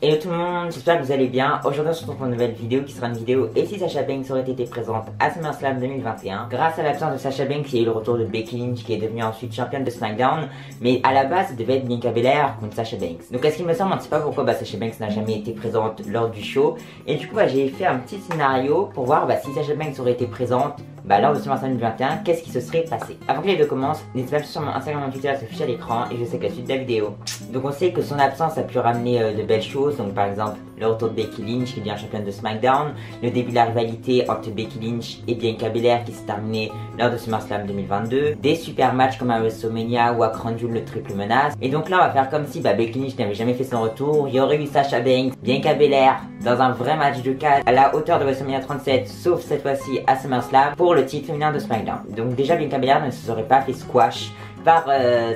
Hello tout le monde, j'espère que vous allez bien. Aujourd'hui on se retrouve pour une nouvelle vidéo qui sera une vidéo et si Sasha Banks aurait été présente à SummerSlam 2021. Grâce à l'absence de Sasha Banks, il y a eu le retour de Becky Lynch qui est devenue ensuite championne de SmackDown. Mais à la base, ça devait être Bianca Belair contre Sasha Banks. Donc à ce qu'il me semble, on ne sait pas pourquoi Sasha Banks n'a jamais été présente lors du show. Et du coup j'ai fait un petit scénario pour voir si Sasha Banks aurait été présente lors de SummerSlam 2021, qu'est-ce qui se serait passé. Avant que les deux commencent, n'hésitez pas sur mon Instagram et mon Twitter à s'afficher à l'écran et je sais que la suite de la vidéo. Donc on sait que son absence a pu ramener de belles choses, donc par exemple le retour de Becky Lynch qui devient championne de SmackDown, le début de la rivalité entre Becky Lynch et Bianca Belair qui s'est terminé lors de SummerSlam 2022, des super matchs comme à WrestleMania ou à Crown Jewel le triple menace. Et donc là on va faire comme si Becky Lynch n'avait jamais fait son retour, il y aurait eu Sasha Banks, Bianca Belair dans un vrai match de 4 à la hauteur de WrestleMania 37, sauf cette fois-ci à SummerSlam pour le titre féminin de SmackDown. Donc déjà Bianca Belair ne se serait pas fait squash par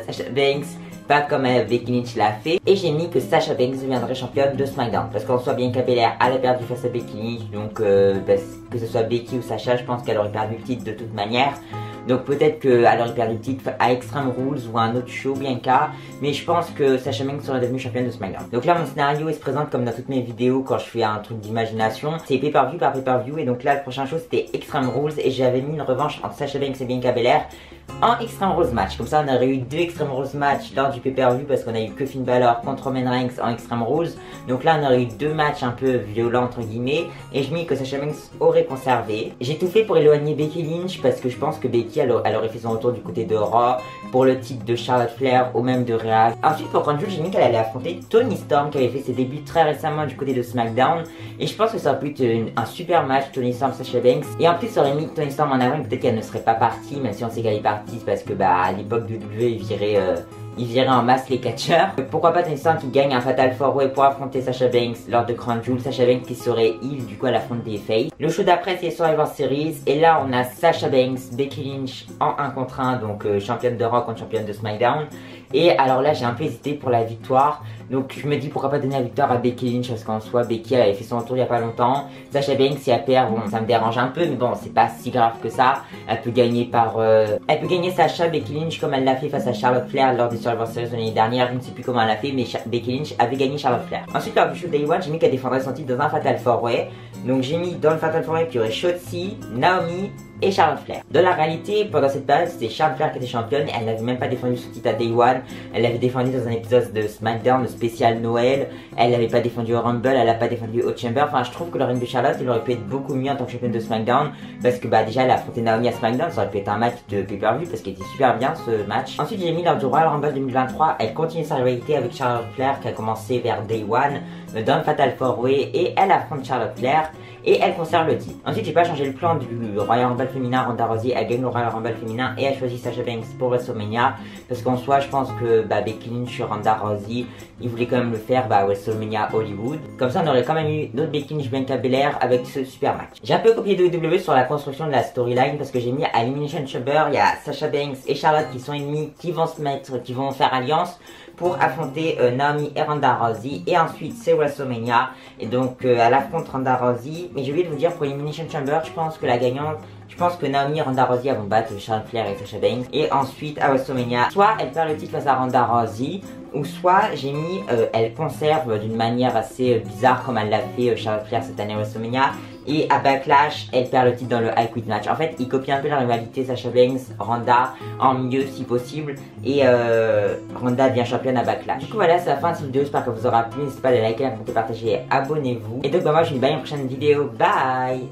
Sasha Banks, pas comme Becky Lynch l'a fait. Et j'ai mis que Sasha Banks deviendrait championne de SmackDown. Parce qu'en soit Bianca Belair elle a perdu face à Becky Lynch. Donc que ce soit Becky ou Sasha, je pense qu'elle aurait perdu le titre de toute manière. Donc peut-être qu'elle aurait perdu le titre à Extreme Rules ou à un autre show, Bianca. Mais je pense que Sasha Banks serait devenue championne de SmackDown. Donc là mon scénario il se présente comme dans toutes mes vidéos quand je fais un truc d'imagination. C'est pay-per-view par pay-per-view. Et donc là le prochain show c'était Extreme Rules. Et j'avais mis une revanche entre Sasha Banks et Bianca Belair en Extreme Rules match. Comme ça on aurait eu deux Extreme Rules match lors du pay-per-view parce qu'on a eu que Finn Balor contre Roman Reigns en Extreme Rules. Donc là on aurait eu deux matchs un peu violents entre guillemets. Et je me dis que Sasha Banks aurait conservé. J'ai tout fait pour éloigner Becky Lynch parce que je pense que Becky elle aurait fait son retour du côté de Raw pour le titre de Charlotte Flair ou même de Rhea. Ensuite pour Crown Jewel j'ai mis qu'elle allait affronter Toni Storm qui avait fait ses débuts très récemment du côté de SmackDown. Et je pense que ça aurait pu être un super match Toni Storm Sasha Banks. Et en plus ça aurait mis Toni Storm en avant, peut-être qu'elle ne serait pas partie même si on sait qu'elle est partie parce que à l'époque de WWE il virait en masse les catcheurs. Pourquoi pas Toni Storm qui gagne un Fatal 4-Way pour affronter Sasha Banks lors de Crown Jewel. Sasha Banks qui serait heel du coup à la fin des Faces. Le show d'après c'est Survivor Series. Et là on a Sasha Banks, Becky Lynch en 1 contre 1. Donc championne de Raw contre championne de SmackDown. Et alors là j'ai un peu hésité pour la victoire. Donc je me dis pourquoi pas donner la victoire à Becky Lynch parce qu'en soi Becky elle avait fait son retour il y a pas longtemps. Sasha Banks si elle perd, bon ça me dérange un peu mais bon c'est pas si grave que ça. Elle peut gagner par elle peut gagner Sasha Becky Lynch comme elle l'a fait face à Charlotte Flair lors des Survivor Series de l'année dernière. Je ne sais plus comment elle l'a fait mais Becky Lynch avait gagné Charlotte Flair. Ensuite lors du show Day One j'ai mis qu'elle défendrait son titre dans un Fatal 4-Way. Donc j'ai mis dans le Fatal 4-Way qu'il y aurait Shotzi, Naomi et Charlotte Flair. Dans la réalité, pendant cette période, c'était Charlotte Flair qui était championne. Elle n'avait même pas défendu son titre à Day One. Elle l'avait défendu dans un épisode de SmackDown, le spécial Noël. Elle l'avait pas défendu au Rumble, elle l'a pas défendu au Chamber. Enfin, je trouve que le règne de Charlotte, il aurait pu être beaucoup mieux en tant que championne de SmackDown. Parce que déjà, elle a affronté Naomi à SmackDown. Ça aurait pu être un match de pay-per-view parce qu'il était super bien ce match. Ensuite, j'ai mis lors du Royal Rumble 2023. Elle continue sa rivalité avec Charlotte Flair qui a commencé vers Day One dans le Fatal 4-Way et elle affronte Charlotte Flair. Et elle conserve le titre. Ensuite j'ai pas changé le plan du Royal Rumble féminin. Ronda Rousey a gagné le Royal Rumble féminin et a choisi Sasha Banks pour WrestleMania. Parce qu'en soi je pense que Becky Lynch et Ronda Rousey ils voulaient quand même le faire WrestleMania Hollywood. Comme ça on aurait quand même eu d'autres Becky Lynch Bianca Belair avec ce super match. J'ai un peu copié WWE sur la construction de la storyline parce que j'ai mis à Elimination Chamber il y a Sasha Banks et Charlotte qui sont ennemis, qui vont faire alliance pour affronter Naomi et Ronda Rousey. Et ensuite c'est WrestleMania et donc elle affronte Ronda Rousey. Mais j'ai oublié de vous dire pour Elimination Chamber, je pense que la gagnante, je pense que Naomi et Ronda Rousey vont battre Charlotte Flair et Sasha Banks. Et ensuite à WrestleMania, soit elle perd le titre face à Ronda Rousey, ou soit j'ai mis elle conserve d'une manière assez bizarre comme elle l'a fait Charlotte Flair cette année à WrestleMania. Et à Backlash, elle perd le titre dans le I Quit match. En fait, il copie un peu la rivalité Sasha Banks, Ronda, en mieux si possible. Et Ronda devient championne à Backlash. Du coup voilà, c'est la fin de cette vidéo, j'espère que vous aura plu. N'hésitez pas à liker, à commenter, partager, abonnez-vous. Et donc moi je vous dis bye à une prochaine vidéo, bye.